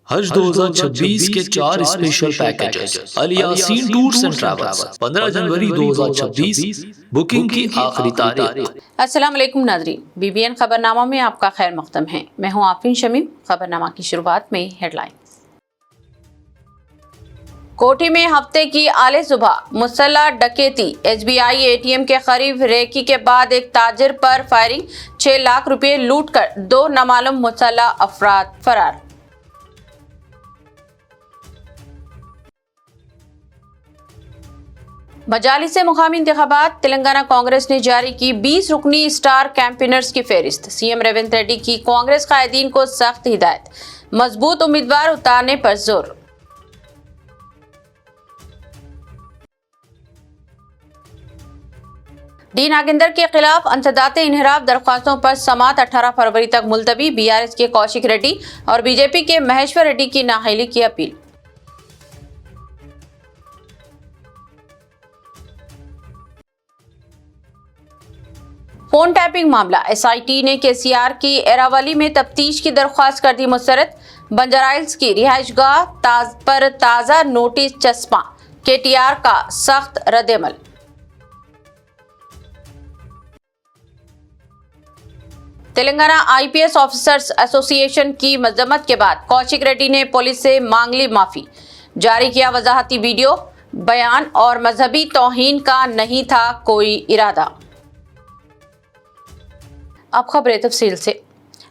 حج 2026 کے 4 special packages Alyaseen tours and travels 15 جنوری 2026 booking کی آخری تاریخ۔ السلام علیکم ناظرین، بی بی این خبرنامہ میں آپ کا خیر مقدم ہے۔ میں ہوں آفرین شمیم۔ خبرنامہ کی شروعات میں ہیڈ لائن۔ کوٹھی میں ہفتے کی اعلی صبح مسلح ڈکیتی، S B I A T M کے قریب ریکی کے بعد ایک تاجر پر فائرنگ، 6 لاکھ روپے لوٹ کر 2 نامعلوم مسلح افراد فرار۔ مجالس مقامی انتخابات، تلنگانہ کانگریس نے جاری کی 20 رکنی اسٹار کیمپینرز کی فہرست۔ سی ایم ریونت ریڈی کی کانگریس قائدین کو سخت ہدایت، مضبوط امیدوار اتارنے پر زور۔ ڈی ناگیندر کے خلاف انسداد انحراف درخواستوں پر سماعت 18 فروری تک ملتوی، بی آر ایس کے کوشک ریڈی اور بی جے پی کے مہیشور ریڈی کی نااہلی کی اپیل۔ فون ٹیپنگ معاملہ، ایس آئی ٹی نے کے سی آر کی ایراولی میں تفتیش کی درخواست کر دی مسترد۔ بنجارہ ہلز کی رہائش گاہ پر تازہ نوٹس چسپاں، کے ٹی آر کا سخت رد عمل۔ تلنگانہ آئی پی ایس آفیسرز ایسوسی ایشن کی مذمت کے بعد کوشک ریڈی نے پولیس سے مانگ لی معافی، جاری کیا وضاحتی ویڈیو۔ بیان اور مذہبی توہین کا نہیں تھا کوئی ارادہ۔ اب خبریں تفصیل سے۔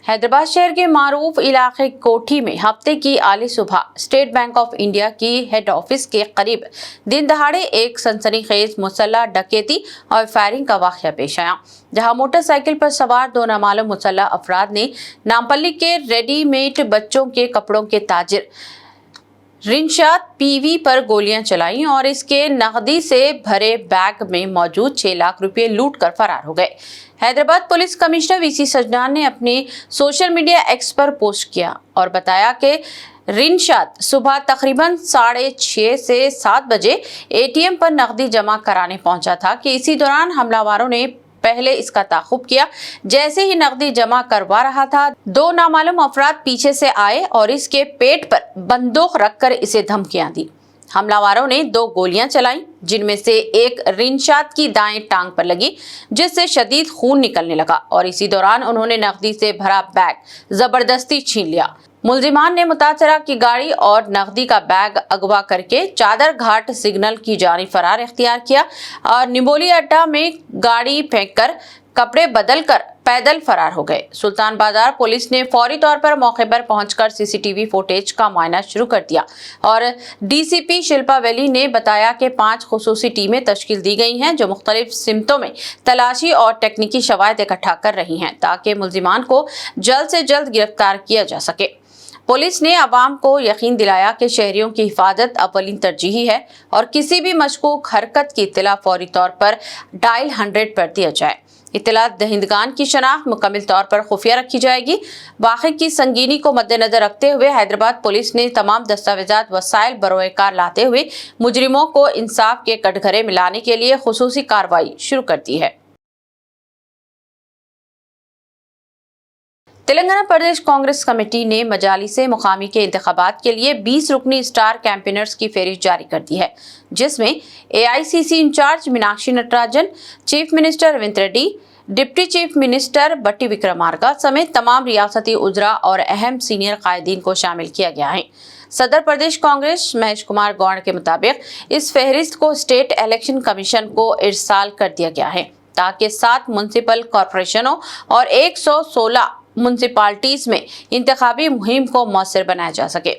حیدرآباد شہر کے معروف علاقے کوٹھی میں ہفتے کی اعلی صبح اسٹیٹ بینک آف انڈیا کی ہیڈ آفس کے قریب دن دہاڑے ایک سنسنی خیز مسلح ڈکیتی اور فائرنگ کا واقعہ پیش آیا، جہاں موٹر سائیکل پر سوار 2 نامعلوم مسلح افراد نے نامپلی کے ریڈی میڈ بچوں کے کپڑوں کے تاجر رنشاد پی وی پر گولیاں چلائیں اور اس کے نقدی سے بھرے بیگ میں موجود 6 لاکھ روپے لوٹ کر فرار ہو گئے۔ حیدرآباد پولیس کمشنر وی سی سجنان نے اپنے سوشل میڈیا ایکس پر پوسٹ کیا اور بتایا کہ رنشاد صبح تقریباً 6:30 سے 7 بجے اے ٹی ایم پر نقدی جمع کرانے پہنچا تھا کہ اسی دوران حملہ آوروں نے پہلے اس کا تعاقب کیا۔ جیسے ہی نقدی جمع کروا رہا تھا، 2 نامعلوم افراد پیچھے سے آئے اور اس کے پیٹ پر بندوق رکھ کر اسے دھمکیاں دی۔ حملہ آوروں نے 2 گولیاں چلائیں، جن میں سے ایک رنشاد کی دائیں ٹانگ پر لگی، جس سے شدید خون نکلنے لگا، اور اسی دوران انہوں نے نقدی سے بھرا بیگ زبردستی چھین لیا۔ ملزمان نے متاثرہ کی گاڑی اور نقدی کا بیگ اغوا کر کے چادر گھاٹ سگنل کی جانب فرار اختیار کیا اور نبولی اڈا میں گاڑی پھینک کر کپڑے بدل کر پیدل فرار ہو گئے۔ سلطان بازار پولیس نے فوری طور پر موقع پر پہنچ کر سی سی ٹی وی فوٹیج کا معائنہ شروع کر دیا اور ڈی سی پی شلپا ویلی نے بتایا کہ 5 خصوصی ٹیمیں تشکیل دی گئی ہیں جو مختلف سمتوں میں تلاشی اور تکنیکی شواہد اکٹھا کر رہی ہیں تاکہ ملزمان کو جلد سے جلد گرفتار کیا جا سکے۔ پولیس نے عوام کو یقین دلایا کہ شہریوں کی حفاظت اولین ترجیحی ہے اور کسی بھی مشکوک حرکت کی اطلاع فوری طور پر ڈائل 100 پر دیا جائے۔ اطلاع دہندگان کی شناخت مکمل طور پر خفیہ رکھی جائے گی۔ واقعے کی سنگینی کو مد نظر رکھتے ہوئے حیدرآباد پولیس نے تمام دستاویزات وسائل بروئے کار لاتے ہوئے مجرموں کو انصاف کے کٹگھرے میں لانے کے لیے خصوصی کارروائی شروع کر دی ہے۔ تلنگانہ پردیش کانگریس کمیٹی نے مجالس مقامی کے انتخابات کے لیے 20 رکنی اسٹار کیمپینرز کی فہرست جاری کر دی ہے، جس میں A I C C incharge Meenakshi Natarajan, chief minister Revanth Reddy, deputy chief minister Bhatti Vikramarka سمیت تمام ریاستی وزراء اور اہم سینئر قائدین کو شامل کیا گیا ہے۔ صدر پردیش کانگریس مہیش کمار گوڑ کے مطابق اس فہرست کو اسٹیٹ الیکشن کمیشن کو ارسال کر دیا گیا ہے تاکہ 7 میونسپل کارپوریشنوں اور 116 میونسپلٹیز میں انتخابی مہم کو مؤثر بنایا جا سکے۔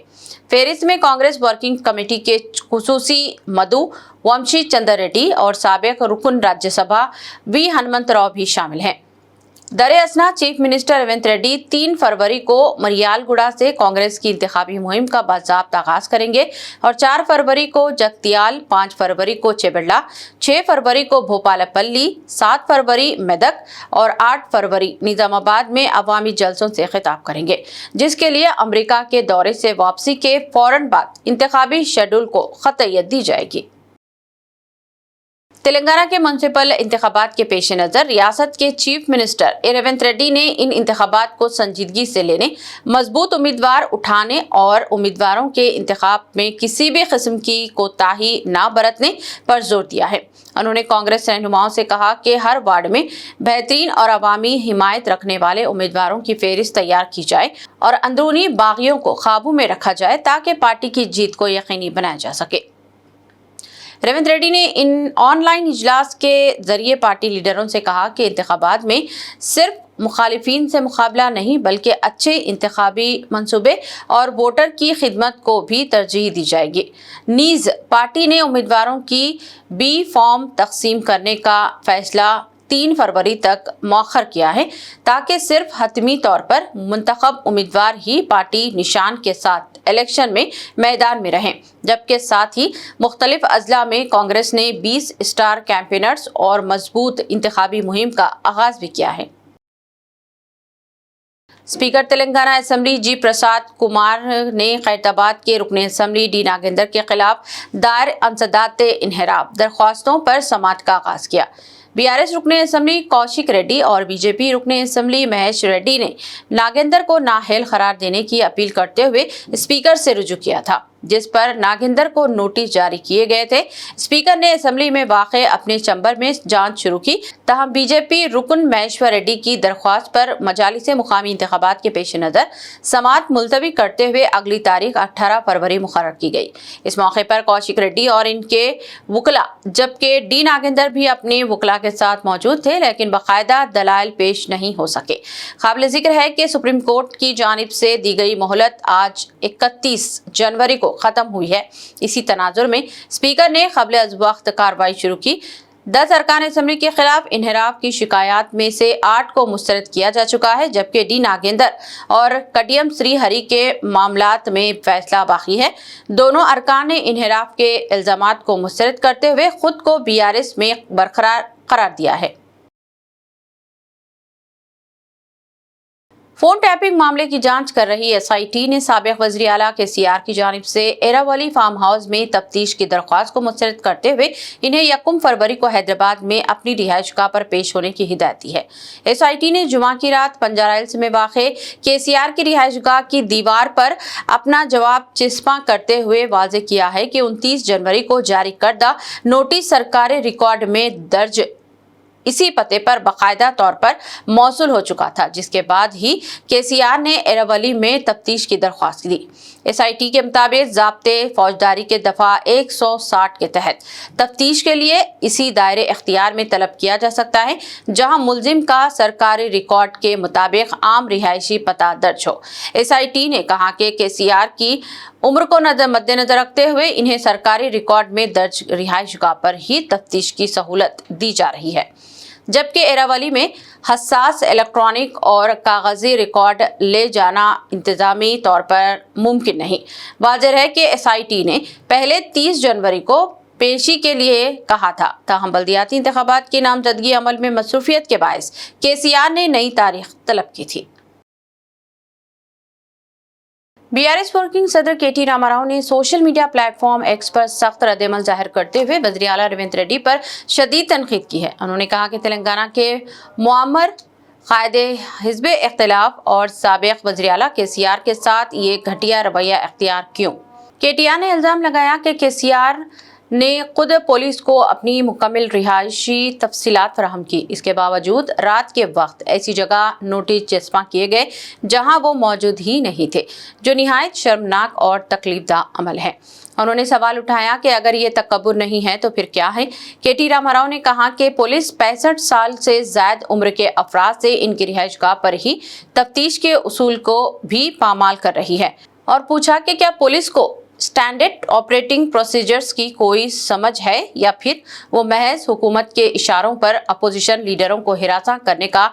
فہرست میں کانگریس ورکنگ کمیٹی کے خصوصی مدعو ومشی چندر ریڈی اور سابق رکن راجیہ سبھا وی ہنمنت راؤ بھی شامل ہیں۔ در اثنا چیف منسٹر ریونت ریڈی 3 فروری کو مریال گڑا سے کانگریس کی انتخابی مہم کا باضابطہ آغاز کریں گے اور 4 فروری کو جگتیال، 5 فروری کو چیبڑلہ، 6 فروری کو بھوپال پلی، 7 فروری میدک اور 8 فروری نظام آباد میں عوامی جلسوں سے خطاب کریں گے، جس کے لیے امریکہ کے دورے سے واپسی کے فوراً بعد انتخابی شیڈول کو قطعیت دی جائے گی۔ تلنگانہ کے میونسپل انتخابات کے پیش نظر ریاست کے چیف منسٹر ریونت ریڈی نے ان انتخابات کو سنجیدگی سے لینے، مضبوط امیدوار اٹھانے اور امیدواروں کے انتخاب میں کسی بھی قسم کی کوتاہی نہ برتنے پر زور دیا ہے۔ انہوں نے کانگریس رہنماؤں سے کہا کہ ہر وارڈ میں بہترین اور عوامی حمایت رکھنے والے امیدواروں کی فہرست تیار کی جائے اور اندرونی باغیوں کو قابو میں رکھا جائے تاکہ پارٹی کی جیت کو یقینی بنایا جا سکے۔ ریونت ریڈی نے ان آن لائن اجلاس کے ذریعے پارٹی لیڈروں سے کہا کہ انتخابات میں صرف مخالفین سے مقابلہ نہیں بلکہ اچھے انتخابی منصوبے اور ووٹر کی خدمت کو بھی ترجیح دی جائے گی۔ نیز پارٹی نے امیدواروں کی بی فارم تقسیم کرنے کا فیصلہ 3 فروری تک مؤخر کیا ہے تاکہ صرف حتمی طور پر منتخب امیدوار ہی پارٹی نشان کے ساتھ الیکشن میں میدان میں رہیں، جبکہ ساتھ ہی مختلف اضلاع میں کانگریس نے 20 اسٹار کیمپینرز اور مضبوط انتخابی مہم کا آغاز بھی کیا ہے۔ اسپیکر تلنگانہ اسمبلی جی پرساد کمار نے خیرتآباد کے رکن اسمبلی ڈی ناگیندر کے خلاف دائر انسداد انحراف درخواستوں پر سماعت کا آغاز کیا۔ BRS رکن اسمبلی کوشک ریڈی اور BJP رکن اسمبلی مہیش ریڈی نے ناگیندر کو نااہل قرار دینے کی اپیل کرتے ہوئے اسپیکر سے رجوع کیا تھا، جس پر ناگیندر کو نوٹس جاری کیے گئے تھے۔ اسپیکر نے اسمبلی میں واقع اپنے چیمبر میں جانچ شروع کی، تاہم BJP رکن مہیشور ریڈی کی درخواست پر مجالس مقامی انتخابات کے پیش نظر سماعت ملتوی کرتے ہوئے اگلی تاریخ 18 فروری مقرر کی گئی۔ اس موقع پر کوشک ریڈی اور ان کے وکلاء جبکہ ڈی ناگیندر بھی اپنے وکلاء کے ساتھ موجود تھے، لیکن باقاعدہ دلائل پیش نہیں ہو سکے۔ قابل ذکر ہے کہ سپریم کورٹ کی جانب سے دی گئی مہلت آج 31 جنوری کو ختم ہوئی ہے۔ اسی تناظر میں اسپیکر نے قبل از وقت کارروائی شروع کی۔ 10 ارکان اسمبلی کے خلاف انحراف کی شکایات میں سے 8 کو مسترد کیا جا چکا ہے، جبکہ ڈی ناگیندر اور کڈیم سری ہری کے معاملات میں فیصلہ باقی ہے۔ دونوں ارکان نے انحراف کے الزامات کو مسترد کرتے ہوئے خود کو BRS میں برقرار قرار دیا ہے۔ فون ٹیپنگ معاملے کی جانچ کر رہی SIT نے سابق وزیر اعلیٰ KCR کی جانب سے ایراولی فارم ہاؤس میں تفتیش کی درخواست کو مسترد کرتے ہوئے انہیں 1 فروری کو حیدرآباد میں اپنی رہائش گاہ پر پیش ہونے کی ہدایت دی ہے۔ SIT نے جمعہ کی رات بنجارہ ہلز میں واقع KCR کی رہائش گاہ کی دیوار پر اپنا جواب چسپاں کرتے ہوئے واضح کیا ہے کہ 29 جنوری کو جاری کردہ نوٹس سرکاری ریکارڈ میں درج اسی پتے پر باقاعدہ طور پر موصول ہو چکا تھا، جس کے بعد ہی KCR نے ایراولی میں تفتیش کی درخواست دی۔ SIT کے مطابق ضابطے فوجداری کے دفعہ 160 کے تحت تفتیش کے لیے اسی دائرے اختیار میں طلب کیا جا سکتا ہے جہاں ملزم کا سرکاری ریکارڈ کے مطابق عام رہائشی پتہ درج ہو۔ SIT نے کہا کہ KCR کی عمر کو مد نظر رکھتے ہوئے انہیں سرکاری ریکارڈ میں درج رہائش گاہ پر ہی تفتیش کی سہولت دی جا رہی ہے، جبکہ ایراولی میں حساس الیکٹرانک اور کاغذی ریکارڈ لے جانا انتظامی طور پر ممکن نہیں۔ واضح ہے کہ SIT نے پہلے 30 جنوری کو پیشی کے لیے کہا تھا، تاہم بلدیاتی انتخابات کی نامزدگی عمل میں مصروفیت کے باعث KCR نے نئی تاریخ طلب کی تھی۔ BRS ورکنگ صدر KT راما راؤ نے social media platform X پر سخت رد عمل ظاہر کرتے ہوئے وزیر اعلیٰ ریونت ریڈی پر شدید تنقید کی ہے۔ انہوں نے کہا کہ تلنگانہ کے معمر قائد حزب اختلاف اور سابق وزیر اعلیٰ KCR کے ساتھ یہ گھٹیا رویہ اختیار کیوں؟ KTR نے الزام لگایا کہ KCR نے خود پولیس کو اپنی مکمل رہائشی تفصیلات فراہم کی، اس کے باوجود رات کے وقت ایسی جگہ نوٹس چسپاں کیے گئے جہاں وہ موجود ہی نہیں تھے، جو نہایت شرمناک اور تکلیف دہ عمل ہے۔ انہوں نے سوال اٹھایا کہ اگر یہ تکبر نہیں ہے تو پھر کیا ہے؟ KT راما راؤ نے کہا کہ پولیس 65 سال سے زائد عمر کے افراد سے ان کی رہائش گاہ پر ہی تفتیش کے اصول کو بھی پامال کر رہی ہے، اور پوچھا کہ کیا پولیس کو اسٹینڈرڈ آپریٹنگ پروسیجرز کی کوئی سمجھ ہے یا پھر وہ محض حکومت کے اشاروں پر اپوزیشن لیڈروں کو ہراساں کرنے کا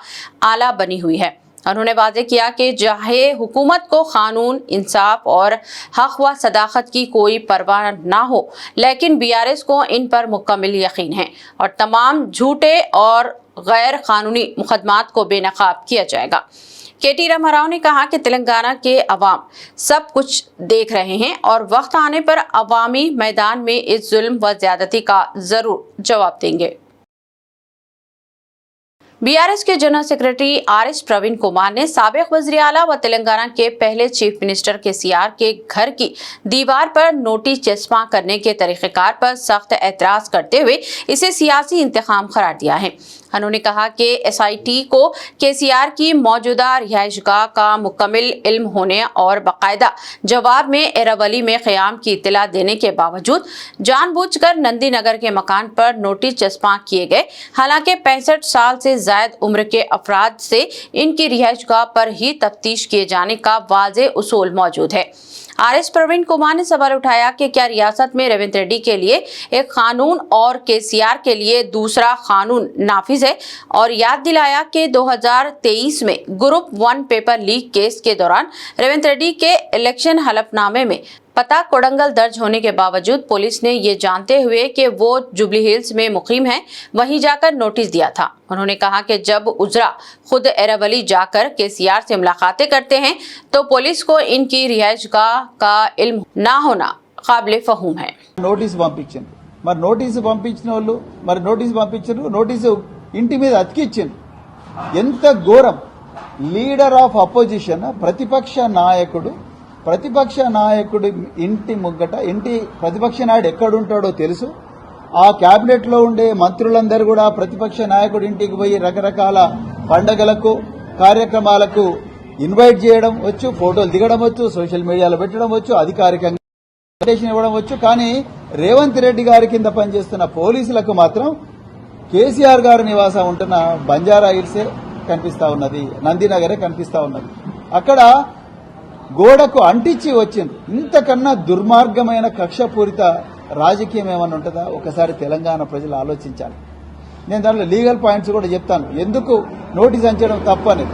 آلہ بنی ہوئی ہے۔ انہوں نے واضح کیا کہ چاہے حکومت کو قانون، انصاف اور حق و صداقت کی کوئی پرواہ نہ ہو، لیکن BRS کو ان پر مکمل یقین ہے اور تمام جھوٹے اور غیر قانونی مقدمات کو بے نقاب کیا جائے گا۔ केटी रामाराव ने कहा कि तेलंगाना के अवाम सब कुछ देख रहे हैं और वक्त आने पर अवामी मैदान में इस जुल्म व ज्यादती का जरूर जवाब देंगे। बीआरएस के general secretary RS Praveen Kumar ने साबिक वज़ीर आला व तेलंगाना के पहले चीफ मिनिस्टर केसीआर के घर की दीवार पर नोटिस चस्पा करने के तरीक़ेकार पर सख्त एतराज़ करते हुए इसे सियासी इंतखाम करार दिया है। उन्होंने कहा कि एसआईटी को केसीआर की मौजूदा रिहाइशगाह का मुकम्मल इल्म होने और बाकायदा जवाब में एरावली में क़याम की इत्तला देने के बावजूद जानबूझकर नंदी नगर के मकान पर नोटिस चस्पा किए गए। हालांकि 65 साल से ज़ायद उम्र के अफराद से इनकी रिहाइशगाह पर ही तफ्तीश किए जाने का वाज़ेह उसूल मौजूद है। आरएस प्रवीण कुमार ने सवाल उठाया कि क्या रियासत में रेवंत रेड्डी के लिए एक कानून और केसीआर के लिए दूसरा कानून नाफिज है, और याद दिलाया कि 2023 में ग्रुप 1 पेपर लीक केस के दौरान रेवंत रेड्डी के इलेक्शन हलफनामे में पता कोडंगल दर्ज होने के बावजूद पुलिस ने ये जानते हुए कि वो जुबली हिल्स में मुकीम है वहीं जाकर नोटिस दिया था। उन्होंने कहा कि जब उजरा खुद एरावली जाकर केसीआर से मुलाकातें करते हैं तो पुलिस को इनकी रिहाइशगाह का इल्म ना होना काबिल फहूम है। नोटिस పంపించారు మరి నోటీసు పంపించిన వాళ్ళు మరి నోటీసు పంపించారు నోటీసు ఇంటి మీద అతికిచ్చారు ఎంత ఘోరం లీడర్ ఆఫ్ అపోజిషన్ ప్రతిపక్ష నాయకుడు ఇంటి ముగ్గట ఇంటి ప్రతిపక్ష నాయుడు ఎక్కడుంటాడో తెలుసు ఆ కేబినెట్ లో ఉండే మంత్రులందరూ కూడా ప్రతిపక్ష నాయకుడి ఇంటికి పోయి రకరకాల పండగలకు కార్యక్రమాలకు ఇన్వైట్ చేయడం వచ్చు ఫోటోలు దిగడం వచ్చు సోషల్ మీడియాలో పెట్టడం వచ్చు అధికారికంగా ఇన్విటేషన్ ఇవ్వడం వచ్చు కానీ రేవంత్ రెడ్డి గారి కింద పనిచేస్తున్న పోలీసులకు మాత్రం కేసీఆర్ గారి నివాసం ఉంటున్న బంజారా హిల్సే కనిపిస్తా ఉన్నది నందినగరే కనిపిస్తా ఉన్నది అక్కడ గోడకు అంటించి వచ్చింది ఇంతకన్నా దుర్మార్గమైన కక్షపూరిత రాజకీయం ఏమన్నా ఉంటుందా ఒకసారి తెలంగాణ ప్రజలు ఆలోచించాలి నేను దాంట్లో లీగల్ పాయింట్స్ కూడా చెప్తాను ఎందుకు నోటీస్ అంచడం తప్పని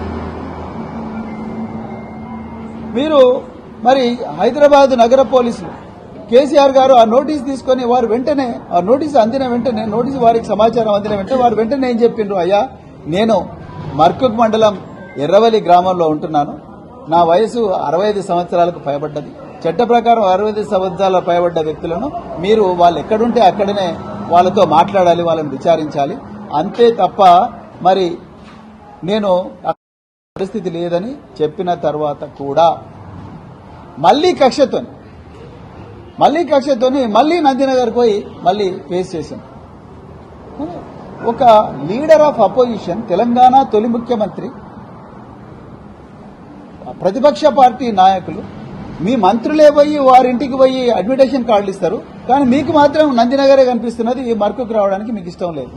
మీరు మరి హైదరాబాద్ నగర పోలీసులు కేసీఆర్ గారు ఆ నోటీస్ తీసుకొని వారు వెంటనే ఆ నోటీస్ అందిన వెంటనే నోటీస్ వారికి సమాచారం అందిన వెంటనే వారు వెంటనే ఏం చెప్పిండ్రు అయ్యా నేను మర్కుక్ మండలం ఎర్రవల్లి గ్రామంలో ఉంటున్నాను నా వయసు 65 సంవత్సరాలకు పైబడ్డది చట్ట ప్రకారం 65 సంవత్సరాల పైబడ్డ వ్యక్తులను మీరు వాళ్ళు ఎక్కడుంటే అక్కడనే వాళ్ళతో మాట్లాడాలి వాళ్ళని విచారించాలి అంతే తప్ప మరి నేను పరిస్థితి లేదని చెప్పిన తర్వాత కూడా మళ్లీ కక్షతోని మళ్లీ నందినగర్ పోయి మళ్లీ ఫేస్ చేశాను ఒక లీడర్ ఆఫ్ అపోజిషన్ తెలంగాణ తొలి ముఖ్యమంత్రి ప్రతిపక్ష పార్టీ నాయకులు మీ మంత్రులే పోయి వారింటికి పోయి అడ్మిటేషన్ కార్డులు ఇస్తారు కానీ మీకు మాత్రం నందినగరే కనిపిస్తున్నది ఈ మర్కుకు రావడానికి మీకు ఇష్టం లేదు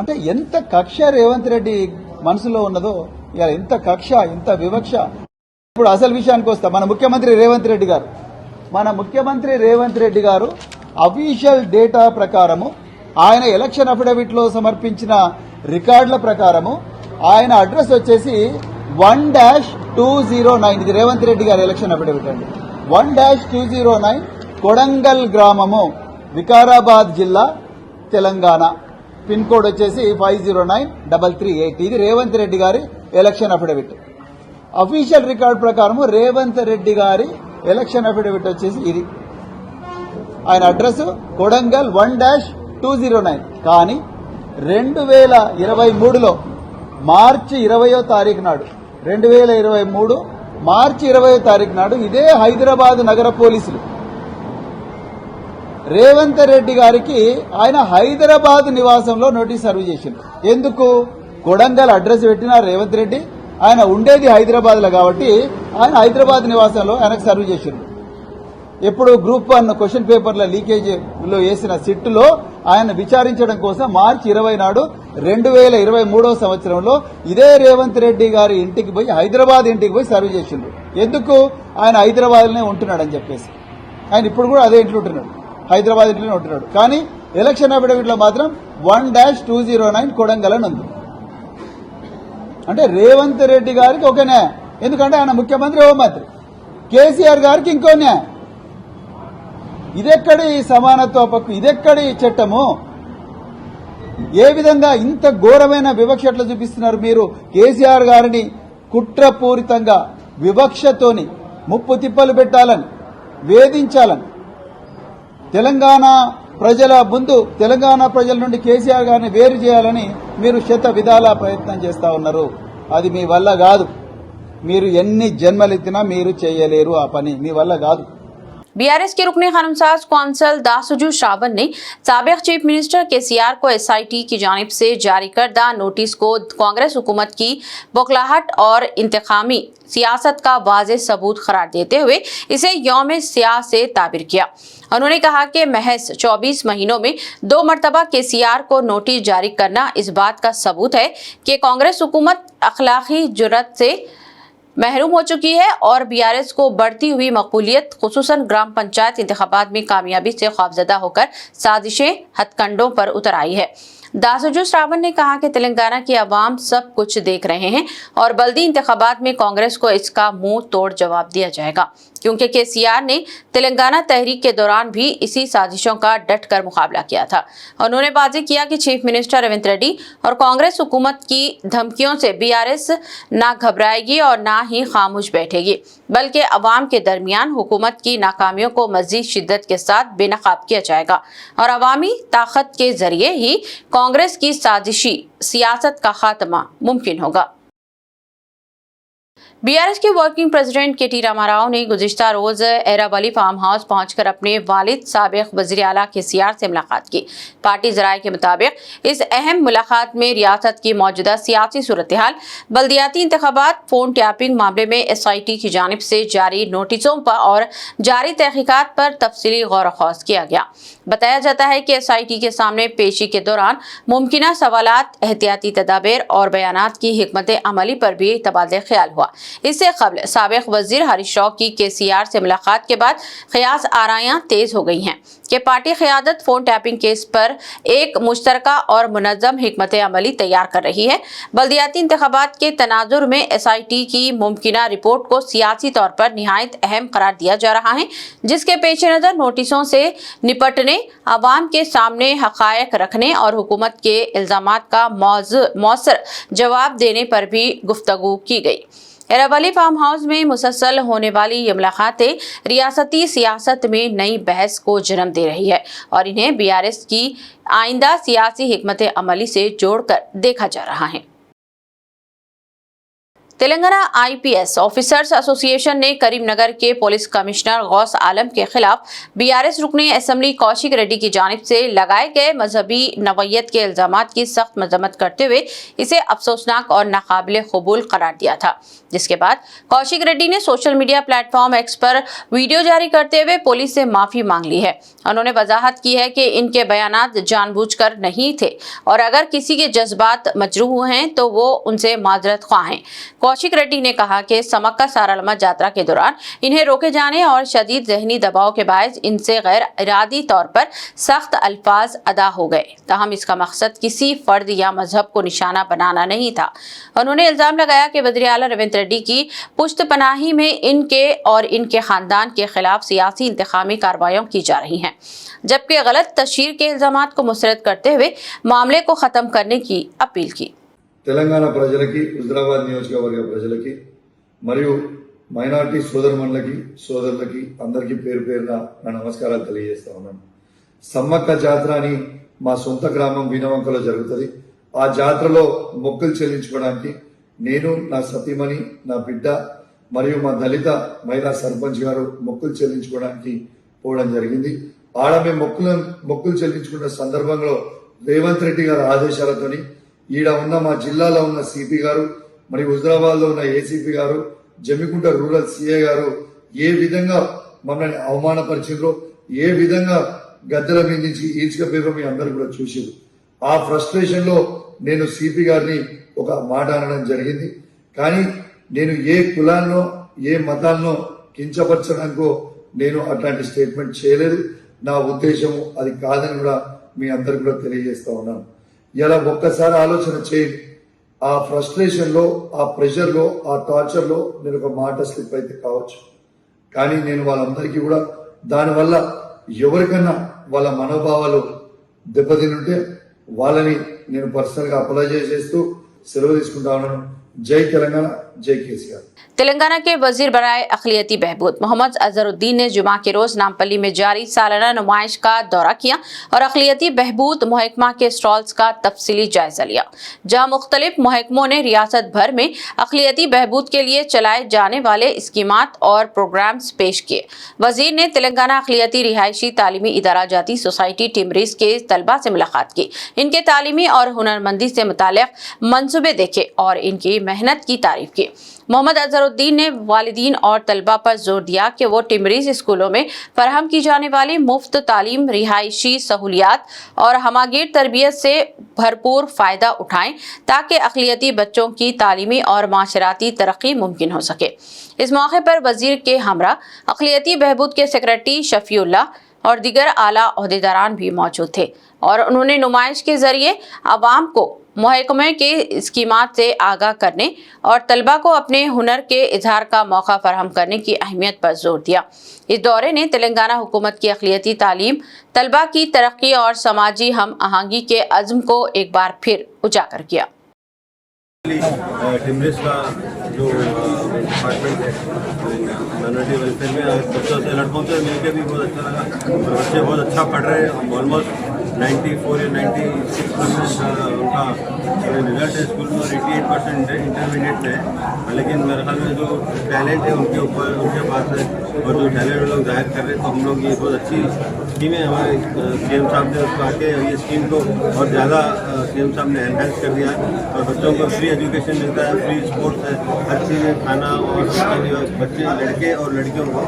అంటే ఎంత కక్ష రేవంత్ రెడ్డి మనసులో ఉన్నదో ఇక ఎంత కక్ష ఎంత వివక్ష ఇప్పుడు అసలు విషయానికి వస్తా మన ముఖ్యమంత్రి రేవంత్ రెడ్డి గారు అఫీషియల్ డేటా ప్రకారము ఆయన ఎలక్షన్ అఫిడవిట్ లో సమర్పించిన రికార్డుల ప్రకారము ఆయన అడ్రస్ వచ్చేసి 1-209 ఇది రేవంత్ రెడ్డి గారి ఎలక్షన్ అఫిడవిట్ అండి 1-209 కొడంగల్ గ్రామము వికారాబాద్ జిల్లా తెలంగాణ పిన్ కోడ్ వచ్చేసి 509338 ఇది రేవంత్ రెడ్డి గారి ఎలక్షన్ అఫిడవిట్ అఫీషియల్ రికార్డ్ ప్రకారము రేవంత్ రెడ్డి గారి ఎలక్షన్ అఫిడవిట్ వచ్చేసి ఇది ఆయన అడ్రస్ కొడంగల్ 1-209 కానీ 2023లో మార్చి 20వ తారీఖు నాడు 2023 మార్చి 20వ తారీఖు నాడు ఇదే హైదరాబాద్ నగర పోలీసులు రేవంత్ రెడ్డి గారికి ఆయన హైదరాబాద్ నివాసంలో నోటీస్ సర్వ్ చేసిండు ఎందుకు కొడంగల్ అడ్రస్ పెట్టిన రేవంత్ రెడ్డి ఆయన ఉండేది హైదరాబాద్ లో కాబట్టి ఆయన హైదరాబాద్ నివాసంలో ఆయనకు సర్వ్ చేసిండు ఎప్పుడు గ్రూప్ 1 క్వశ్చన్ పేపర్ల లీకేజ్ లో వేసిన సిట్టులో ఆయన విచారించడం కోసం మార్చి 20 నాడు 2023 సంవత్సరంలో ఇదే రేవంత్ రెడ్డి గారి ఇంటికి పోయి హైదరాబాద్ ఇంటికి పోయి సర్వ్ చేసిండు ఎందుకు ఆయన హైదరాబాద్ లోనే ఉంటున్నాడని చెప్పేసి ఆయన ఇప్పుడు కూడా అదే ఇంట్లో ఉంటున్నాడు హైదరాబాద్ ఇంట్లోనే ఉంటున్నాడు కానీ ఎలక్షన్ అఫిడవిట్ లో మాత్రం 1-209 కొడంగల్ అని ఉంది అంటే రేవంత్ రెడ్డి గారికి ఒక న్యాయం ఎందుకంటే ఆయన ముఖ్యమంత్రి హోంమంత్రి కేసీఆర్ గారికి ఇంకో న్యాయం ఇదెక్కడి సమానత్వ హక్కు ఇదెక్కడి చట్టము ఏ విధంగా ఇంత ఘోరమైన వివక్ష ఎట్లా చూపిస్తున్నారు మీరు? కేసీఆర్ గారిని కుట్రపూరితంగా వివక్షతోని ముప్పు తిప్పలు పెట్టాలని, వేధించాలని, తెలంగాణ ప్రజల ముందు తెలంగాణ ప్రజల నుండి కేసీఆర్ గారిని వేరు చేయాలని మీరు శత విధాల ప్రయత్నం చేస్తా ఉన్నారు. అది మీ వల్ల కాదు. మీరు ఎన్ని జన్మలెత్తినా మీరు చేయలేరు ఆ పని, మీ వల్ల కాదు. बीआरएस के रुकने खानमसाज कौंसल दासुजू श्रावण ने साबिक चीफ मिनिस्टर केसीआर को एसआईटी की जानिब से जारी करदा नोटिस को कांग्रेस हुकूमत की बौखलाहट और इंतकामी सियासत का वाज़ेह सबूत करार देते हुए इसे यौम स्याह से ताबिर किया। उन्होंने कहा कि महज 24 महीनों में 2 मरतबा केसीआर को नोटिस जारी करना इस बात का सबूत है कि कांग्रेस हुकूमत अखलाकी जुर्रत से महरूम हो चुकी है और बीआरएस को बढ़ती हुई मकबूलियत खुसूसन ग्राम पंचायत इंतखाबात में कामयाबी से खौफजदा होकर साजिशें हथकंडों पर उतर आई है। दासुजू श्रावण ने कहा कि तेलंगाना की आवाम सब कुछ देख रहे हैं और बल्दी इंतखाबात में कांग्रेस को इसका मुंह तोड़ जवाब दिया जाएगा, क्योंकि केसीआर ने तेलंगाना तहरीक के दौरान भी इसी साजिशों का डट कर मुकाबला किया था। उन्होंने वाज़ेह किया कि चीफ मिनिस्टर रेवंत रेड्डी और कांग्रेस हुकूमत की धमकियों से बीआरएस ना घबराएगी और ना ही खामोश बैठेगी, बल्कि अवाम के दरमियान हुकूमत की नाकामियों को मजीद शिद्दत के साथ बेनकाब किया जाएगा और अवामी ताकत के जरिए ही कांग्रेस की साजिशी सियासत का खात्मा मुमकिन होगा। बीआरएस के वर्किंग प्रेसिडेंट के टी रामाराव ने गुज़िश्ता रोज एरावली फार्म हाउस पहुंचकर अपने वालिद साबिक वज़ीर आला केसीआर से मुलाकात की। पार्टी ज़राए के मुताबिक इस अहम मुलाकात में रियासत की मौजूदा सियासी सूरत हाल, बल्दियाती इंतखाबात, फोन टैपिंग मामले में एसआईटी की जानिब से जारी नोटिसों पर और जारी तहकीकात पर तफसीली गौर ख़ौज़ किया गया। बताया जाता है कि एसआईटी के सामने पेशी के दौरान मुमकिना सवालात, एहतियाती तदाबीर और बयानात की हिकमत अमली पर भी तबादले ख्याल हुआ। इससे कबल साबिक वजीर हरीश राव की केसीआर से मुलाकात के बाद क़यास आरायां तेज हो गई हैं कि पार्टी क़यादत फोन टैपिंग केस पर एक मुश्तरका और मुनज़्ज़म हिकमत अमली तैयार कर रही है। बल्दियाती इंतखाबात के तनाजुर में एसआईटी की मुमकिना रिपोर्ट को सियासी तौर पर निहायत अहम करार दिया जा रहा है, जिसके पेश नज़र नोटिसों से निपटने, अवाम के सामने हक़ायक़ रखने और हुकूमत के इल्ज़ामात का मौसर जवाब देने पर भी गुफ्तगू की गई। एरावली फार्म हाउस में मुसलसल होने वाली ये मुलाकातें रियासती सियासत में नई बहस को जन्म दे रही है और इन्हें बीआरएस की आइंदा सियासी हिकमत अमली से जोड़कर देखा जा रहा है। तेलंगाना आईपीएस ऑफिसर्स एसोसिएशन ने करीमनगर के पुलिस कमिश्नर गौस आलम के खिलाफ बीआरएस रुकने असेंबली कौशिक रेड्डी की जानिब से लगाए गए मजहबी नवयत के इल्जामात की सख्त मजम्मत करते हुए इसे अफसोसनाक और नाकाबिल कबूल करार दिया था, जिसके बाद कौशिक रेड्डी ने सोशल मीडिया प्लेटफॉर्म एक्स पर वीडियो जारी करते हुए पुलिस से माफी मांग ली है। उन्होंने वजाहत की है कि इनके बयानात जानबूझकर नहीं थे और अगर किसी के जज्बात मजरूह हुए हैं तो वो उनसे माजरत ख्वाह हैं। कौशिक रेड्डी ने कहा कि समक्का सारालम्मा यात्रा के दौरान इन्हें रोके जाने और शदीद जहनी दबाव के बायस इनसे गैर इरादी तौर पर सख्त अल्फाज अदा हो गए, ताहम इसका मकसद किसी फर्द या मजहब को निशाना बनाना नहीं था। उन्होंने इल्जाम लगाया कि वज़ीर आला रेवंत रेड्डी की पुश्त पनाही में इनके और इनके खानदान के खिलाफ सियासी इंतकामी कार्रवाइयां की जा रही हैं, जबकि गलत तशहीर के इल्जामात को मुस्तरद करते हुए मामले को खत्म करने की अपील की। తెలంగాణ ప్రజలకి, హుజరాబాద్ నియోజకవర్గ ప్రజలకి మరియు మైనారిటీ సోదరుమణులకి, సోదరులకి అందరికీ పేరు పేరున నా నమస్కారాలు తెలియజేస్తా ఉన్నాను. సమ్మక్క జాతర అని మా సొంత గ్రామం వీణవంకలో జరుగుతుంది. ఆ జాతరలో మొక్కులు చెల్లించుకోవడానికి నేను, నా సతీమణి, నా బిడ్డ మరియు మా దళిత మహిళా సర్పంచ్ గారు మొక్కులు చెల్లించుకోవడానికి పోవడం జరిగింది. ఆడ మేము మొక్కులు చెల్లించుకున్న సందర్భంలో రేవంత్ రెడ్డి గారి ఆదేశాలతోని ఈడ ఉన్న మా జిల్లాలో ఉన్న సిపి గారు మరియు హుజరాబాద్ లో ఉన్న ఏసీపీ గారు, జమ్మికుంట రూరల్ సిఐ గారు ఏ విధంగా మమ్మల్ని అవమానపరిచిండ్రో, ఏ విధంగా గద్దెల మీద నుంచి ఈడ్చుకపోయారో మీ అందరూ కూడా చూసారు. ఆ ఫ్రస్ట్రేషన్ లో నేను సిపి గారిని ఒక మాట అనడం జరిగింది. కానీ నేను ఏ కులాన్నో ఏ మతాన్నో కించపరచడానికో నేను అట్లాంటి స్టేట్మెంట్ చేయలేదు. నా ఉద్దేశము అది కాదని కూడా మీ అందరికి కూడా తెలియజేస్తా ఉన్నాను. ఇలా ఒక్కసారి ఆలోచన చేయండి. ఆ ఫ్రస్ట్రేషన్ లో, ఆ ప్రెషర్ లో, ఆ టార్చర్ లో నేను ఒక మాట స్లిప్ అయితే కావచ్చు, కానీ నేను వాళ్ళందరికీ కూడా దానివల్ల ఎవరికన్నా వాళ్ళ మనోభావాలు దెబ్బతినుంటే వాళ్ళని నేను పర్సనల్ గా అపాలజైజ్ చేస్తూ సెలవు తీసుకుంటా ఉన్నాను. జై తెలంగాణ, జై కేసీఆర్. तेलंगाना के वजीर बराए अखिलियती बहबूद मोहम्मद अजहरुद्दीन ने जुमा के रोज नामपल्ली में जारी सालाना नुमाइश का दौरा किया और अखिलियती बहबूद महकमा के स्टॉल्स का तफसीली जायजा लिया, जहां मुख्तलिफ महकमों ने रियासत भर में अखिलियती बहबूद के लिए चलाए जाने वाले स्कीमात और प्रोग्राम्स पेश किए। वजीर ने तेलंगाना अखिलियती रिहायशी तालीमी इदारा जाती सोसाइटी टिमरीज के तलबा से मुलाकात की, इनके तालीमी और हुनरमंदी से मुताल्लिक मंसूबे देखे और इनकी मेहनत की तारीफ की। मोहम्मद अजहरुद्दीन ने वालिदीन और तलबा पर जोर दिया कि वो टिमरीज स्कूलों में फराहम की जाने वाली मुफ्त तालीम, रिहायशी सहूलियात और हमागीर तरबियत से भरपूर फ़ायदा उठाएं ताकि अक़लियती बच्चों की तालीमी और माशराती तरक्की मुमकिन हो सके। इस मौके पर वज़ीर के हमरा अक़लियती बहबूद के सेक्रेटरी शफ़ीउल्लाह और दीगर आला ओहदेदारान भी मौजूद थे और उन्होंने नुमाइश के ज़रिए आवाम को महकमे के स्कीमात से आगाह करने और तलबा को अपने हुनर के इजहार का मौका फराहम करने की अहमियत पर जोर दिया। इस दौरे ने तेलंगाना हुकूमत की अक़लियती तालीम, तलबा की तरक्की और समाजी हम आहंगी के अज़्म को एक बार फिर उजागर किया। टिमरीज का जो डिपार्टमेंट है माइनॉरिटी वेलफेयर में बच्चों से लड़कों से मिलकर भी बहुत अच्छा लगा। बच्चे बहुत अच्छा पढ़ रहे हैं, ऑलमोस्ट 94 या 96% उनका रिजल्ट है स्कूल में और 88% इंटरमीडिएट में है। लेकिन मेरे ख्याल में जो टैलेंट है उनके ऊपर उनके पास है और जो टैलेंट लोग जाहिर कर रहे हैं, तो हम लोग ये बहुत अच्छी स्कीम है हमारे सीएम साहब ने उसको आके ये स्कीम को और ज़्यादा सीएम साहब ने एनहेंस कर दिया और बच्चों को फ्री एजुकेशन मिलता है, फ्री स्पोर्ट्स है, हर चीज़ खाना और बच्चे लड़के और लड़कियों को।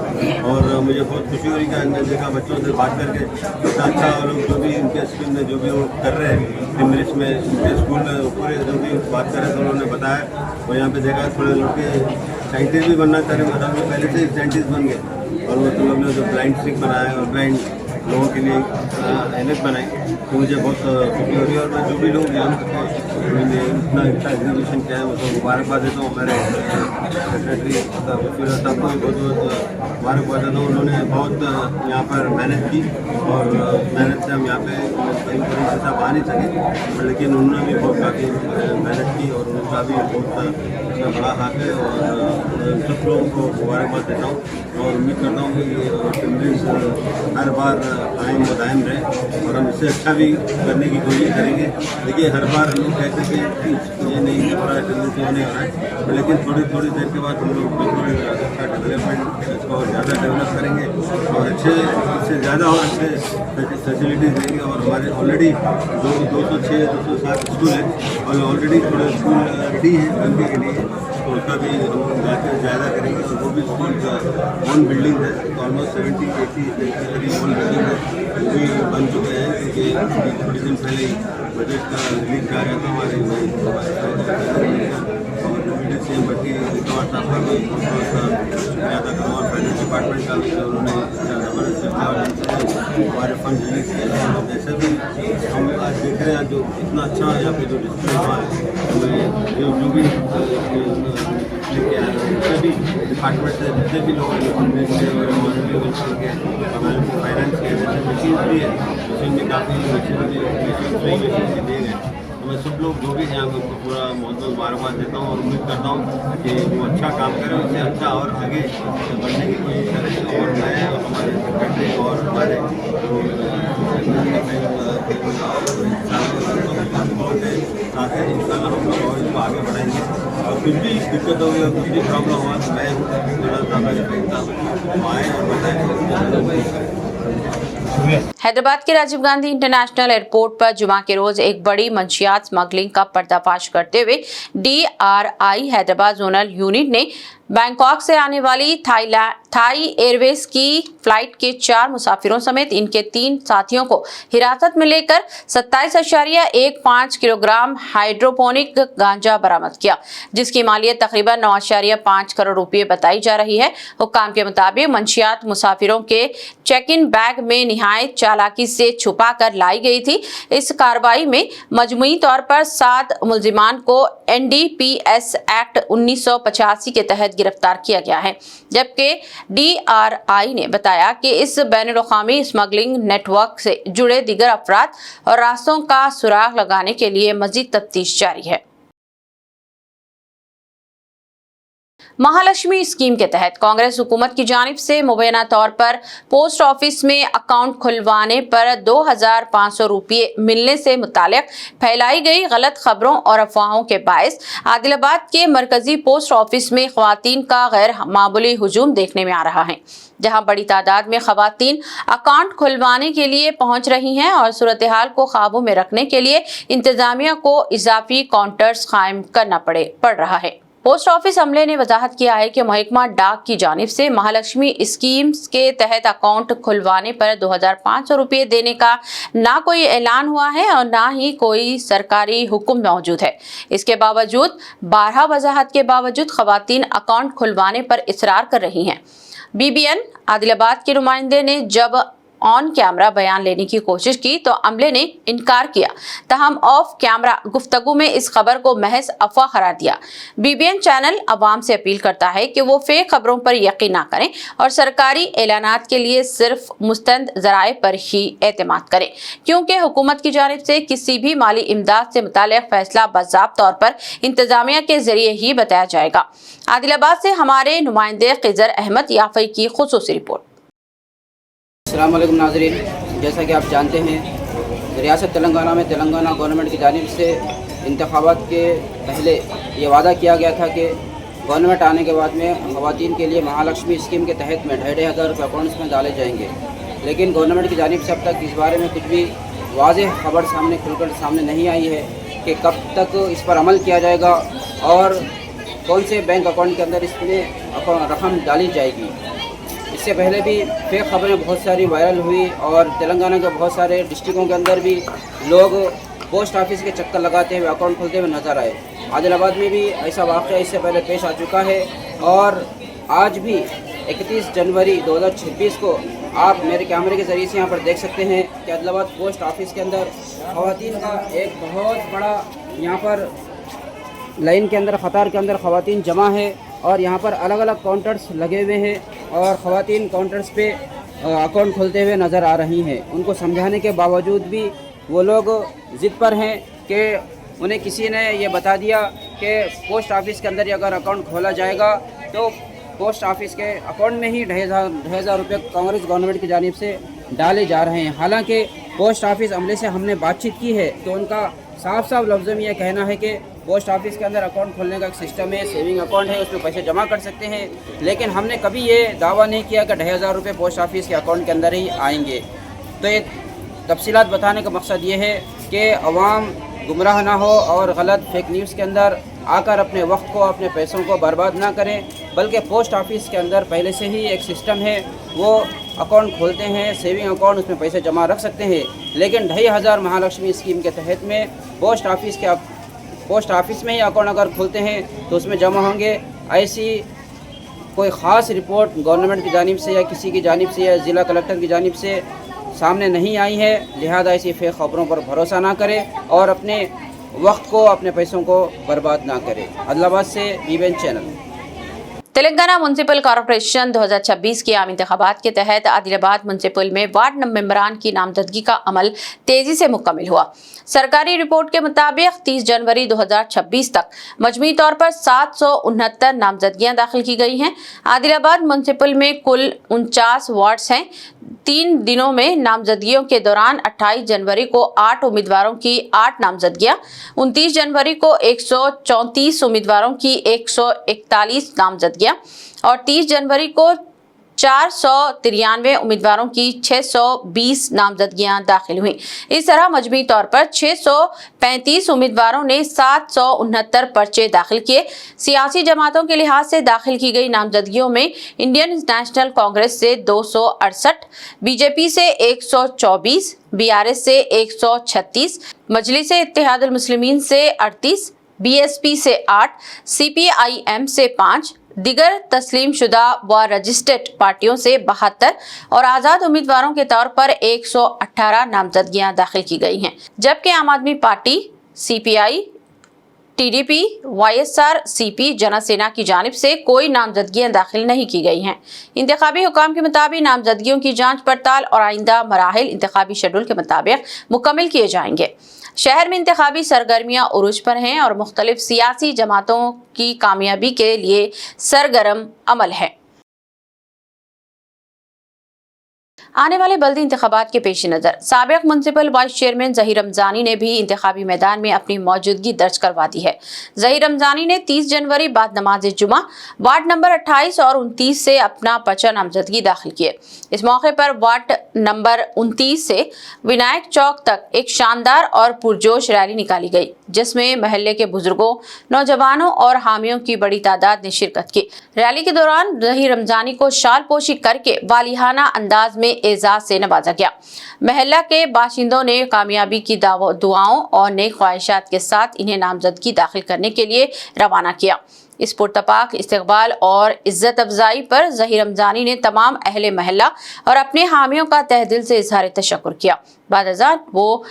और मुझे बहुत खुशी हो रही है देखा बच्चों से बात करके इतना अच्छा और लोग जो भी इनके स्कीम में जो भी वो कर रहे हैं टिमरीज में इनके स्कूल में पूरे जो भी बात कर रहे थे उन्होंने बताया। और यहाँ पे देखा थोड़े लड़के साइंटिस्ट भी बनना चाह रहे हैं, मतलब पहले से साइंटिस्ट बन गए और वो तो लोग ने जो ब्लाइंड स्टिक बनाया और ब्लाइंड लोगों के लिए एनएस बनाई, तो मुझे बहुत खुशी हो रही है। और मैं जो भी लोग यहाँ मैंने इतना अच्छा एग्जीबिशन किया है उसको मुबारकबाद देता हूँ। हमारे सेक्रेटरी वफीर साहब को भी बहुत बहुत मुबारकबाद देता हूँ। उन्होंने बहुत यहाँ पर मेहनत की और मेहनत से हम यहाँ पे कई तरीके से आ नहीं सके, लेकिन उन्होंने भी बहुत काफ़ी मेहनत की और उनका भी बहुत इसमें बड़ा हाथ है और सब लोगों को मुबारकबाद देता हूँ और उम्मीद करता हूँ कि टिमरीज हर बार कायम व दायम रहे और हम इससे अच्छा भी करने की कोशिश करेंगे। देखिए हर बार लोग कहते हैं कि ये नहीं हो रहा है, टिमरीज क्यों नहीं हो रहा है, लेकिन थोड़ी थोड़ी देर के बाद हम लोग थोड़ी अच्छा डेवलपमेंट इसको और ज़्यादा डेवलप करेंगे और अच्छे इससे ज़्यादा और अच्छे फैसिलिटीज़ देंगे। और हमारे ऑलरेडी 206-207 स्कूल है और ऑलरेडी थोड़े स्कूल रेडी है बनने के लिए, तो उसका भी हम जाकर जायजा करेंगे। और वो भी स्कूल का ओन बिल्डिंग है, ऑलमोस्ट 70-80 करीब ओन बिल्डिंग है, वो भी बन चुके हैं क्योंकि थोड़े दिन पहले ही बजट का रिलीज किया गया था हमारे और डिप्टी सीएम भट्टी गौर साहब का भी ज़्यादा करो और फाइनेंस डिपार्टमेंट का भी उन्होंने जबरदस्त चर्चा और हमारे फंड रिलीज किए। जैसे भी हम आज देख रहे हैं जो इतना अच्छा यहाँ पे जो डिस्प्ले हुआ है, जो भी लेके आए जितने भी डिपार्टमेंट से जितने भी लोग हमारे फाइनेंस के जैसे मशीन भी है, मशीन भी काफ़ी मशीन भी दिए गए। तो मैं सब लोग जो भी हैं उनको पूरा बहुत मुबारकबाद देता हूँ और उम्मीद करता हूँ कि वो अच्छा काम करें, उससे अच्छा और आगे बढ़ने की कोशिश करें। और मैं और हमारे सेक्रेटरी और हमारे साथ है इंशाल्लाह हम लोग और इसको आगे बढ़ाएंगे। और कुछ भी दिक्कत होगी और कुछ भी प्रॉब्लम हुआ तो मैं मेरा सामने आए और बताएँ। हैदराबाद के राजीव गांधी इंटरनेशनल एयरपोर्ट पर जुमा के रोज एक बड़ी मंशियात स्मगलिंग का पर्दाफाश करते हुए DRI हैदराबाद जोनल यूनिट ने बैंकॉक से आने वाली थाई एयरवेज की फ्लाइट के 4 मुसाफिरों समेत इनके 3 साथियों को हिरासत में लेकर 27.15 किलोग्राम हाइड्रोपोनिक गांजा बरामद किया, जिसकी मालियत तकरीबन 9.5 करोड़ रुपए बताई जा रही है। हुक्काम के मुताबिक मंशियात मुसाफिरों के चेक इन बैग में निहायत नहायत चालाकी से छुपा कर लाई गई थी। इस कार्रवाई में मजमूई तौर पर 7 मुलजिमान को NDPS एक्ट 1985 के तहत गिरफ्तार किया गया है, जबकि DRI ने बताया कि इस बैनुल-अक़वामी स्मगलिंग नेटवर्क से जुड़े दीगर अफराद और रास्तों का सुराग लगाने के लिए मजीद तफ्तीश जारी है। महालक्ष्मी स्कीम के तहत कांग्रेस हुकूमत की जानिब से मुबैना तौर पर पोस्ट ऑफिस में अकाउंट खुलवाने पर 2500 रुपये मिलने से मुताल्लिक फैलाई गई गलत खबरों और अफवाहों के बायस आदिलाबाद के मरकजी पोस्ट ऑफिस में ख्वातीन का गैर मामूली हुजूम देखने में आ रहा है, जहां बड़ी तादाद में ख्वातीन अकाउंट खुलवाने के लिए पहुंच रही हैं और सूरत हाल को काबू में रखने के लिए इंतजामिया को इजाफी काउंटर्स कायम करना पड़ रहा है। पोस्ट ऑफिस अमले ने वजाहत किया है कि महकमा डाक की जानिब से महालक्ष्मी स्कीम्स के तहत अकाउंट खुलवाने पर 2500 रुपये देने का ना कोई ऐलान हुआ है और ना ही कोई सरकारी हुक्म मौजूद है। इसके बावजूद 12 वजाहत के बावजूद खवातीन अकाउंट खुलवाने पर इसरार कर रही हैं। BBN आदिलाबाद के नुमाइंदे ने जब ऑन कैमरा बयान लेने की कोशिश की तो अमले ने इनकार किया, तहम ऑफ कैमरा गुफ्तगू में इस खबर को महज अफवाह करार दिया। BBN चैनल अवाम से अपील करता है कि वो फेक खबरों पर यकीन न करें और सरकारी ऐलानात के लिए सिर्फ मुस्तंद ज़राए पर ही एतमाद करें, क्योंकि हुकूमत की जानिब से किसी भी माली इमदाद से मुताल्लिक़ फैसला बाज़ाब्त तौर पर इंतजामिया के जरिए ही बताया जाएगा। आदिलाबाद से हमारे नुमाइंदे खिज़र अहमद याफ़ई की खुसूसी रिपोर्ट। अस्सलाम वालेकुम नाज़रीन, जैसा कि आप जानते हैं रियासत तेलंगाना में तेलंगाना गवर्नमेंट की जानिब से इंतखाबात के पहले ये वादा किया गया था कि गवर्नमेंट आने के बाद में ख़वातीन के लिए महालक्ष्मी स्कीम के तहत में 2500 रुपये अकाउंट्स में डाले जाएंगे, लेकिन गवर्नमेंट की जानिब से अब तक इस बारे में कुछ भी वाज़ेह खबर खुलकर सामने नहीं आई है कि कब तक इस पर अमल किया जाएगा और कौन से बैंक अकाउंट के अंदर इसमें रकम डाली जाएगी। इससे पहले भी फेक खबरें बहुत सारी वायरल हुई और तेलंगाना के बहुत सारे डिस्ट्रिक्टों के अंदर भी लोग पोस्ट ऑफिस के चक्कर लगाते हुए अकाउंट खोलते हुए नज़र आए। आदिलाबाद में भी ऐसा वाक़या इससे पहले पेश आ चुका है और आज भी 31 जनवरी 2026 को आप मेरे कैमरे के ज़रिए से यहाँ पर देख सकते हैं कि आदिलाबाद पोस्ट ऑफिस के अंदर ख़वातीन का एक बहुत बड़ा यहाँ पर लाइन के अंदर कतार के अंदर ख़वातीन जमा है और यहाँ पर अलग अलग काउंटर्स लगे हुए हैं और ख़वातीन काउंटर्स पे अकाउंट खोलते हुए नज़र आ रही हैं। उनको समझाने के बावजूद भी वो लोग ज़िद पर हैं कि उन्हें किसी ने ये बता दिया कि पोस्ट ऑफिस के अंदर अगर अकाउंट खोला जाएगा तो पोस्ट ऑफिस के अकाउंट में ही 2500 रुपये कांग्रेस गवर्नमेंट की जानिब से डाले जा रहे हैं। हालांकि पोस्ट ऑफिस अमले से हमने बातचीत की है तो उनका साफ साफ लफ्ज़ों में यह कहना है कि पोस्ट ऑफिस के अंदर अकाउंट खोलने का एक सिस्टम है, सेविंग अकाउंट है, उसमें पैसे जमा कर सकते हैं, लेकिन हमने कभी ये दावा नहीं किया कि 2500 रुपये पोस्ट ऑफिस के अकाउंट के अंदर ही आएंगे। तो ये तफसीलात बताने का मकसद ये है कि अवाम गुमराह ना हो और गलत फेक न्यूज़ के अंदर आकर अपने वक्त को अपने पैसों को बर्बाद ना करें, बल्कि पोस्ट ऑफिस के अंदर पहले से ही एक सिस्टम है, वो अकाउंट खोलते हैं, सेविंग अकाउंट, उसमें पैसे जमा रख सकते हैं, लेकिन 2500 महालक्ष्मी स्कीम के तहत में पोस्ट ऑफिस में ही अकाउंट अगर खोलते हैं तो उसमें जमा होंगे। ऐसी कोई ख़ास रिपोर्ट गवर्नमेंट की जानिब से या किसी की जानिब से या ज़िला कलेक्टर की जानिब से सामने नहीं आई है, लिहाजा ऐसी फेक खबरों पर भरोसा ना करें और अपने वक्त को अपने पैसों को बर्बाद ना करें। आदिलाबाद से BBN channel. Telangana municipal corporation 2026 के आम इंतखाबात के तहत आदिलाबाद म्युनिसिपल में वार्ड मेंबरान की नामजदगी का अमल तेजी से मुकम्मल हुआ। सरकारी रिपोर्ट के मुताबिक 30 जनवरी 2026 तक मजमूई तौर पर 769 नामजदगियां दाखिल की गई हैं। आदिलाबाद म्युनिसिपल में कुल 49 वार्ड्स हैं। 3 दिनों में नामजदगियों के दौरान 28 जनवरी को 8 उम्मीदवारों की 8 नामजदगियां, 29 जनवरी को 134 उम्मीदवारों की 141 नामजदगियां और 30 जनवरी को 493 उम्मीदवारों की 620 नामजदगियां दाखिल हुई। इस तरह मजमूई तौर पर 635 उम्मीदवारों ने 769 पर्चे दाखिल किए। सियासी जमातों के लिहाज से दाखिल की गई नामजदगियों में इंडियन नेशनल कांग्रेस से 268, बीजेपी से 124, BRS से 136, मजलिस इत्तेहादुल मुस्लिमीन से 38, BSP से 8, CPIM से 5, दिगर तस्लीम शुदा व रजिस्टर्ड पार्टियों से 72 और आज़ाद उम्मीदवारों के तौर पर 118 नामजदगियां दाखिल की गई हैं, जबकि आम आदमी party, CPI, TDP, YSR, CP, Jana Sena की जानिब से कोई नामजदगियां दाखिल नहीं की गई हैं। इंतखाबी हुकाम के मुताबिक नामजदगियों की जांच पड़ताल और आइंदा मराहिल इंतखाबी शेड्यूल के मुताबिक मुकम्मल किए जाएंगे। शहर में इंतखाबी सरगर्मियां उरूज पर हैं और मुख्तलिफ सियासी जमातों की कामयाबी के लिए सरगर्म अमल है। आने वाले बल्दी इंतखाबात के पेश नज़र साबिक municipal vice chairman Zaheer Ramzani ने भी इंतखाबी मैदान में अपनी मौजूदगी दर्ज करवा दी है। ज़हीर रमज़ानी ने 30 जनवरी बाद नमाज जुमा वार्ड नंबर 28 और 29 से अपना पर्चा नामजदगी दाखिल किए। इस मौके पर वार्ड नंबर 29 से विनायक चौक तक एक शानदार और पुरजोश रैली निकाली गई, जिसमें महल्ले के बुजुर्गों, नौजवानों और हामियों की बड़ी तादाद ने शिरकत की। रैली के दौरान ज़हीर रमज़ानी को शाल पोशी करके वालिहाना अंदाज में एजाज से नवाजा गया। महल्ला के बाशिंदों ने कामयाबी की दुआओं और नेक ख्वाहिशात के साथ इन्हें नामजदगी दाखिल करने के लिए रवाना किया। इस पुरतपाक इस्तकबाल और इज्जत अफजाई पर ज़हीर रमज़ानी ने तमाम अहले महल्ला और अपने हामियों का तहे दिल से इजहार तशक्कुर किया। बाद अज़ान वो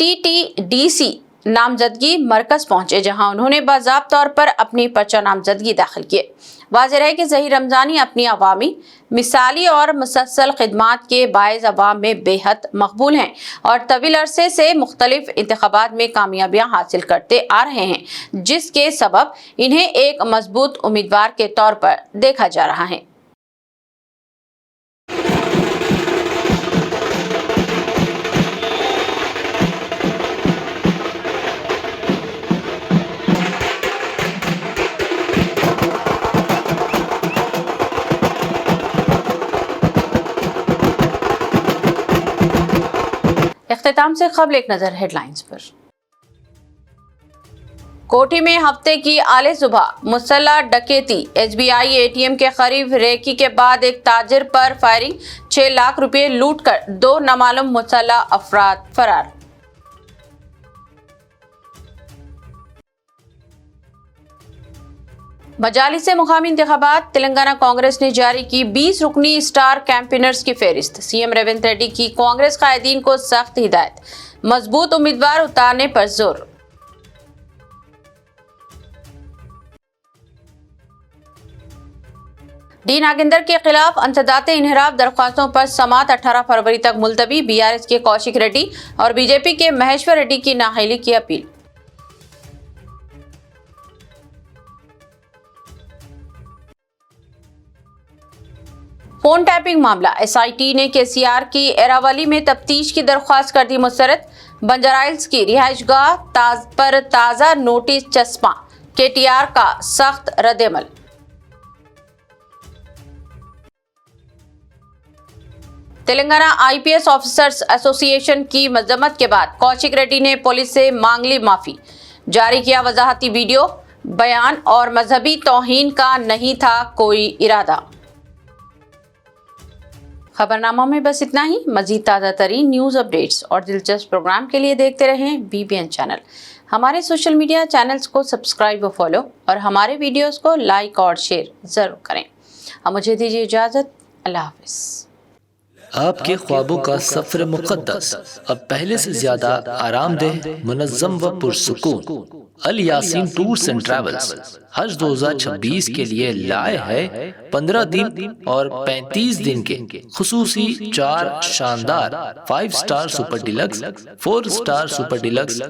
TTDC नामजदगी मरकज पहुंचे, जहां उन्होंने बाज़ाब्ता तौर पर अपनी पर्चा नामजदगी दाखिल किए। वाज़ेह है कि ज़हीर रमज़ानी अपनी अवामी, मिसाली और मुसलसल खिदमात के बायस अवाम में बेहद मकबूल हैं और तवील अरसे से मुख्तलिफ इंतखाबात में कामयाबियां हासिल करते आ रहे हैं, जिसके सबब इन्हें एक मजबूत उम्मीदवार के तौर पर देखा जा रहा है। इख्तिताम से क़ब्ल एक नज़र हेडलाइंस पर। कोठी में हफ्ते की आले सुबह मुसल्लह डकैती, SBI ATM के करीब रेकी के बाद एक ताजिर पर फायरिंग, 6 लाख रुपए लूट कर 2 नामालूम मुसल्लह अफराद फरार। मजालिस से मुकामी इंतखाबात, तेलंगाना कांग्रेस ने जारी की 20 रुकनी स्टार कैंपेनर्स की फहरिस्त। CM रेवंत रेड्डी की कांग्रेस कायदीन को सख्त हिदायत, मजबूत उम्मीदवार उतारने पर जोर। डी नागेंद्र के खिलाफ अंसदाते इन्हराफ दरख्वास्तों पर समात 18 फरवरी तक मुलतवी। BRS के कौशिक रेड्डी और BJP के महेश्वर रेड्डी की नाअहली की अपील। फोन टैपिंग मामला, SIT ने KCR की एरावली में तफ्तीश की दरख्वास्त कर दी मुस्तरद। बंजाराइल्स की रिहाइशगाह पर ताज़ा नोटिस चस्पा, KTR का सख्त रद्दअमल। तेलंगाना IPS ऑफिसर्स एसोसिएशन की मजम्मत के बाद कौशिक रेड्डी ने पुलिस से मांग ली माफी, जारी किया वजाहती वीडियो। बयान और मजहबी तौहीन का नहीं था कोई इरादा। खबरनामा में बस इतना ही। मजीद ताज़ा तरीन न्यूज़ अपडेट्स और दिलचस्प प्रोग्राम के लिए देखते रहें BBN चैनल। हमारे सोशल मीडिया चैनल्स को सब्सक्राइब व फॉलो और हमारे वीडियोस को लाइक और शेयर ज़रूर करें। अब मुझे दीजिए इजाज़त। अल्लाह हाफ़िज़। आपके ख्वाबों का सफर मुक़द्दस अब पहले से ज्यादा आरामदेह, मुनज़्ज़म व पुरसुकून। अल यासीन टूर्स एंड ट्रैवल्स हज 2026 के लिए लाए है 15 दिन और 35 दिन के खुसूसी 4 शानदार 5 star super deluxe, 4 star super deluxe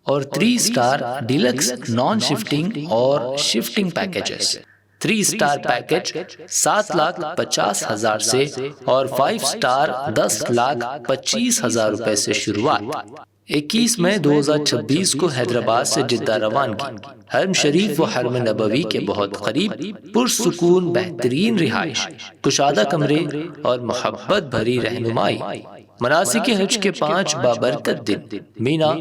और 3 स्टार डिलक्स नॉन शिफ्टिंग और शिफ्टिंग पैकेजेस। 3 स्टार पैकेज 7,50,000 से और 5 स्टार 10,25,000 रुपए से शुरुआत। 21 मई 2026 को हैदराबाद से जिद्दा रवानगी। हरम शरीफ व हरम नबवी के बहुत करीब पुरसुकून बेहतरीन रिहाइश, कुशादा कमरे और मोहब्बत भरी रहनुमाई। مناسک حج کے 5 بابرکت دن مینا،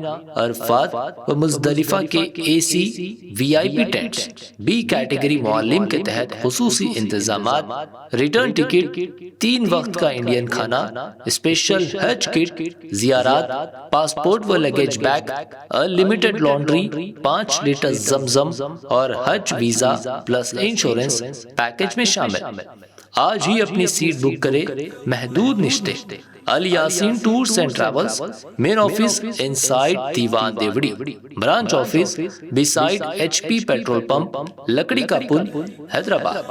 عرفات و مزدلفہ کے اے سی VIP ٹینٹس، بی کیٹیگری معلم کے تحت خصوصی انتظامات، ریٹرن ٹکٹ، 3 وقت کا انڈین کھانا، اسپیشل حج کٹ، زیارات، پاسپورٹ و luggage bag, unlimited laundry, 5 litre زمزم اور حج ویزا پلس انشورنس پیکج میں شامل۔ آج ہی اپنی سیٹ بک کرے، محدود نشتے۔ Alyaseen tours and travels, main office inside Diwan Devdi, branch office beside HP petrol pump, Lakdi ka pull, Hyderabad.